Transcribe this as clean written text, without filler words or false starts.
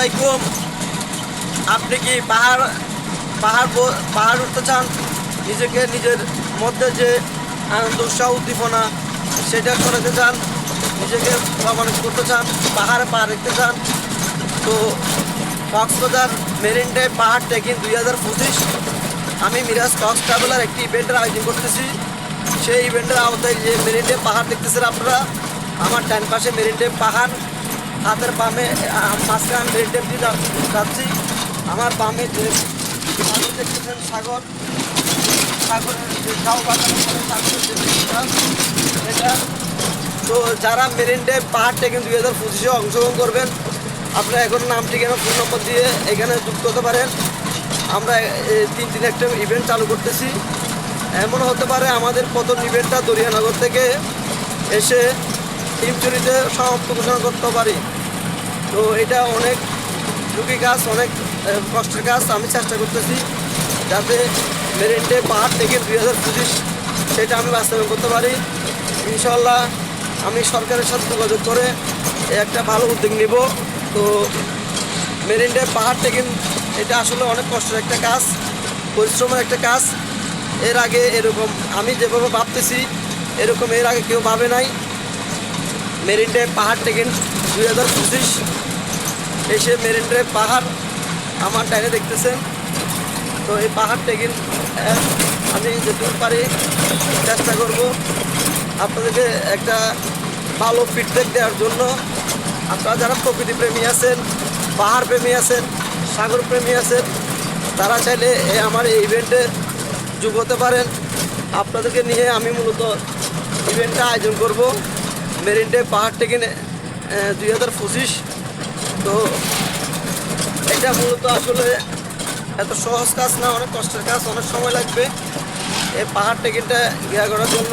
আলাইকুম। আপনি কি পাহাড় পাহাড় পাহাড় উঠতে চান? নিজেকে নিজের মধ্যে যে আনন্দ উৎসাহ উদ্দীপনা সেটা করাতে চান, নিজেকে প্রমাণিত করতে চান, পাহাড়ে পা রাখতে চান? তো কক্সবাজার মেরিন ড্রাইভ পাহাড় ট্রেকিং 2025 আমি মিরাজ কক্স ট্রাভেলার একটি ইভেন্টের আয়োজন করতেছি। সেই ইভেন্টের আওতায় যে মেরিন ড্রাইভ পাহাড় দেখতেছেন আপনারা, আমার ডান পাশে মেরিন ড্রাইভ পাহাড়, হাতের বামে মাঝখানে মেরিন ড্রাইভ দিয়ে যাচ্ছি। আমার বামে যে সাগর দেখতেছেন, সাগরের যে ঝাউ বাগানের পরে সাগরের যে দিকটা, এটা তো যারা মেরিন ড্রাইভ পাহাড় ট্রেকিং 2025 অংশগ্রহণ করবেন, আপনারা এখন নাম ঠিকানা ফোন নম্বর দিয়ে এখানে যুক্ত হতে পারেন। আমরা 3 দিন একটা ইভেন্ট চালু করতেছি। এমন হতে পারে আমাদের প্রথম ইভেন্টটা দরিয়ানগর থেকে এসে টিমচুরিতে সমাপ্ত ঘোষণা করতে পারি। তো এটা অনেক ঝুঁকি কাজ, অনেক কষ্টের কাজ। আমি চেষ্টা করতেছি যাতে মেরিন ড্রাইভ পাহাড় ট্রেকিং 2025 সেটা আমি বাস্তবায়ন করতে পারি। ইনশাল্লাহ আমি সরকারের সাথে যোগাযোগ করে একটা ভালো উদ্যোগ নিব। তো মেরিন ড্রাইভ পাহাড় ট্রেকিং এটা আসলে অনেক কষ্টের একটা কাজ, পরিশ্রমের একটা কাজ। এর আগে এরকম আমি যেভাবে ভাবতেছি এরকম এর আগে কেউ ভাবে নাই। মেরিন ড্রাইভ পাহাড় ট্রেকিং 2025 এসে মেরিন ড্রাইভ পাহাড় আমার ডাইনে দেখতেছেন। তো এই পাহাড় ট্রেকিং আমি যেটুকু পারি চেষ্টা করব আপনাদেরকে একটা ভালো ফিডব্যাক দেওয়ার জন্য। আপনারা যারা প্রকৃতি প্রেমী আছেন, পাহাড় প্রেমী আছেন, সাগর প্রেমী আছেন, তারা চাইলে আমার এই ইভেন্টে যোগ হতে পারেন। আপনাদেরকে নিয়ে আমি মূলত ইভেন্টটা আয়োজন করব মেরিন ড্রাইভ পাহাড় ট্রেকিং 2025। তো এটা মূলত আসলে এত সহজ কাজ না, অনেক কষ্টের কাজ, অনেক সময় লাগবে এই পাহাড় ট্রেকিংটা ইয়া করার জন্য।